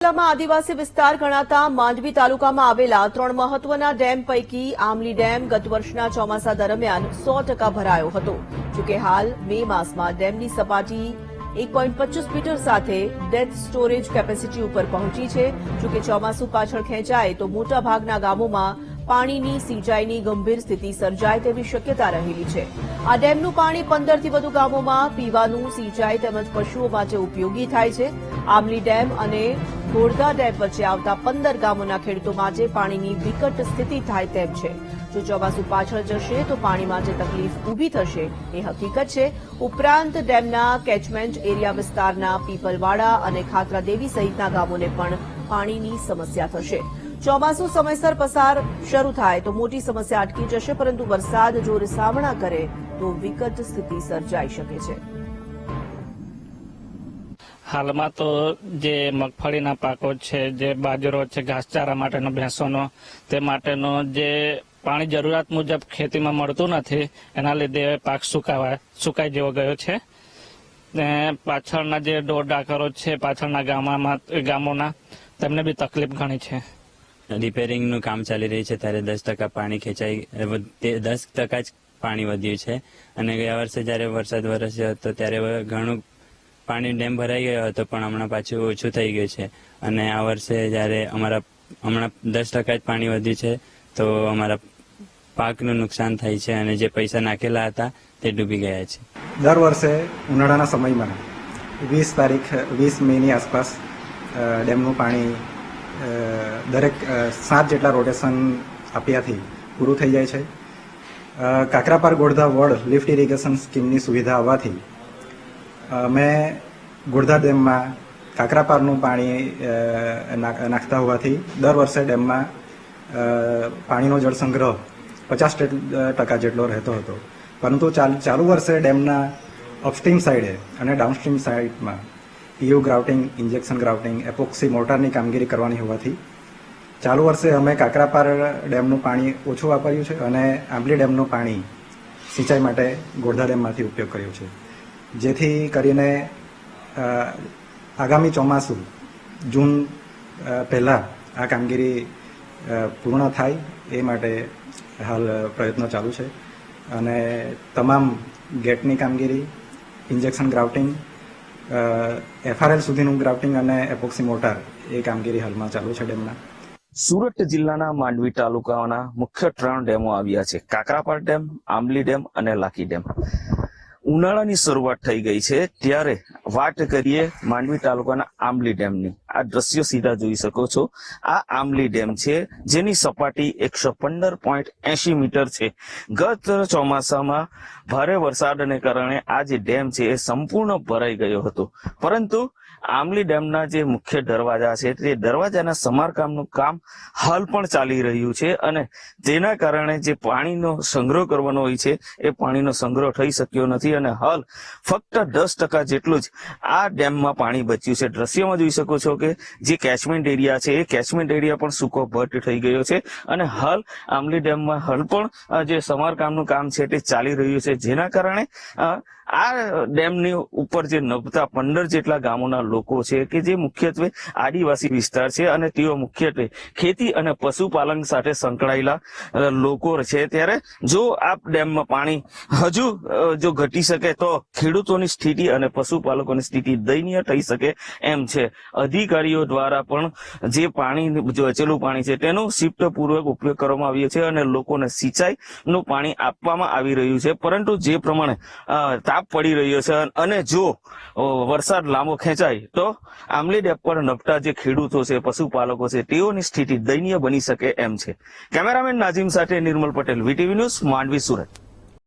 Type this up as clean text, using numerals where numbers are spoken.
જિલ્લામાં આદિવાસી વિસ્તાર ગણાતા માંડવી તાલુકામાં આવેલા 3 મહત્વના ડેમ પૈકી આમલી ડેમ ગત વર્ષના ચોમાસા દરમિયાન 100% ભરાયો હતો. જોકે હાલ મે માસમાં ડેમની સપાટી 1.25 મીટર સાથે ડેથ સ્ટોરેજ કેપેસિટી ઉપર પહોંચી છે. જોકે ચોમાસું પાછળ ખેંચાય તો મોટાભાગના ગામોમાં પાણીની સિંચાઈની ગંભીર સ્થિતિ સર્જાય તેવી શક્યતા રહેલી છે. આ ડેમનું પાણી 15 થી વધુ ગામોમાં પીવાનું, સિંચાઈ તેમજ પશુઓ માટે ઉપયોગી થાય છે. આમલી ડેમ અને ઘોડદા ડેમ વચ્ચે આવતા 15 ગામોના ખેડૂતો માટે પાણીની વિકટ સ્થિતિ થાય તેમ છે. જો ચોમાસું પાછળ જશે તો પાણીમાં જે તકલીફ ઊભી થશે એ હકીકત છે. ઉપરાંત ડેમના કેચમેન્ટ એરિયા વિસ્તારના પીપલવાડા અને ખાતરાદેવી સહિતના ગામોને પણ પાણીની સમસ્યા થશે. ચોમાસું સમયસર પસાર શરૂ થાય તો મોટી સમસ્યા અટકી જશે, પરંતુ વરસાદ જો રીસામણા કરે તો વિકટ સ્થિતિ સર્જાઈ શકે છે. હાલમાં તો જે મગફળીના પાકો છે, જે બાજરો છે, ઘાસચારા માટેનો ભેંસોનો, તે માટેનો જે પાણી જરૂરિયાત મુજબ ખેતીમાં મળતું નથી, એના લીધે પાક સુકાઈ જેવો ગયો છે. પાછળના જે ઢોર ડાકરો છે, પાછળના ગામોના તેમને બી તકલીફ ઘણી છે. રિપેરિંગનું કામ ચાલી રહ્યું છે ત્યારે 10% પાણી ખેંચાઈ 10% જ પાણી વધ્યું છે. અને ગયા વર્ષે જયારે વરસાદ વરસ્યો હતો ત્યારે ઘણું પાણી ડેમ ભરાઈ ગયો હતો, પણ હમણાં પાછું ઓછું થઈ ગયું છે. અને આ વર્ષે જયારે હમણાં 10% જ પાણી વધ્યું છે તો અમારા પાકનું નુકસાન થાય છે અને જે પૈસા નાખેલા હતા તે ડૂબી ગયા છે. દર વર્ષે ઉનાળાના સમયમાં 20 મેની આસપાસ ડેમનું પાણી દરેક 7 જેટલા રોટેશન આપ્યાથી પૂરું થઈ જાય છે. કાકરાપાર ગોળધા વોર્ડ લિફ્ટ ઇરિગેશન સ્કીમની સુવિધા આવવાથી અમે ગોળધા ડેમમાં કાકરાપારનું પાણી નાખતા હોવાથી દર વર્ષે ડેમમાં પાણીનો જળસંગ્રહ 50% જેટલો રહેતો હતો. પરંતુ ચાલુ વર્ષે ડેમના અપસ્ટ્રીમ સાઈડે અને ડાઉનસ્ટ્રીમ સાઈડમાં PU grouting, injection grouting, epoxy મોર્ટારની કામગીરી કરવાની હોવાથી ચાલુ વર્ષે અમે કાકરાપાર ડેમનું પાણી ઓછું વાપર્યું છે અને આંબલી ડેમનું પાણી સિંચાઈ માટે ગોળધા ડેમમાંથી ઉપયોગ કર્યો છે. જેથી કરીને આગામી ચોમાસું જૂન પહેલાં આ કામગીરી પૂર્ણ થાય એ માટે હાલ પ્રયત્નો ચાલુ છે. અને તમામ ગેટની કામગીરી, ઇન્જેક્શન ગ્રાઉટિંગ, FRL સુધીનું ગ્રાફ્ટિંગ અને એપોક્સી મોર્ટાર એ કામગીરી હાલમાં ચાલુ છે ડેમના. સુરત જિલ્લાના માંડવી તાલુકાના મુખ્ય 3 ડેમો આવ્યા છે: કાકરાપાર ડેમ, આમલી ડેમ અને લાકી ડેમ. ઉનાળાની શરૂઆત થઈ ગઈ છે ત્યારે વાત કરીએ માંડવી તાલુકાના આમલી ડેમની. આ દ્રશ્યો સીધા જોઈ શકો છો. આ આમલી ડેમ છે જેની સપાટી 115.80 મીટર છે. ગત ચોમાસામાં ભારે વરસાદને કારણે આ જે ડેમ છે એ સંપૂર્ણ ભરાઈ ગયો હતો, પરંતુ આમલી ડેમના જે મુખ્ય દરવાજા છે તે દરવાજાના સમારકામનું કામ હાલ પણ ચાલી રહ્યું છે અને તેના કારણે જે પાણીનો સંગ્રહ કરવાનો હોય છે એ પાણીનો સંગ્રહ થઈ શક્યો નથી અને હાલ ફક્ત 10% જેટલું જ આ ડેમમાં પાણી બચ્યું છે. દ્રશ્યમાં જોઈ શકો છો કે જે કેચમેન્ટ એરિયા છે એ કેચમેન્ટ એરિયા પણ સૂકો ભટ્ટ થઈ ગયો છે અને હાલ આમલી ડેમમાં હાલ પણ જે સમારકામનું કામ છે તે ચાલી રહ્યું છે, જેના કારણે આ ડેમની ઉપર જે નભતા 15 જેટલા ગામોના લોકો છે કે જે મુખ્યત્વે આદિવાસી વિસ્તાર છે અને તેઓ મુખ્યત્વે ખેતી અને પશુપાલન સાથે સંકળાયેલા લોકો છે. ત્યારે જો આ ડેમમાં પાણી હજુ જો ઘટી શકે તો ખેડૂતોની સ્થિતિ અને પશુપાલકોની સ્થિતિ દયનીય થઈ શકે એમ છે. અધિકારીઓ દ્વારા પણ જે પાણી બચેલું પાણી છે તેનો શિફ્ટપૂર્વક ઉપયોગ કરવામાં આવ્યો છે અને લોકોને સિંચાઈનું પાણી આપવામાં આવી રહ્યું છે. પરંતુ જે પ્રમાણે પડી રહ્યો છે અને જો વરસાદ લાંબો ખેંચાય તો આમલી ડેમ પર નભતા જે ખેડૂતો છે, પશુપાલકો છે, તેઓની સ્થિતિ દયનીય બની શકે એમ છે. કેમેરામેન નાઝીમ સાથે નિર્મલ પટેલ, VTV ન્યૂઝ, માંડવી, સુરત.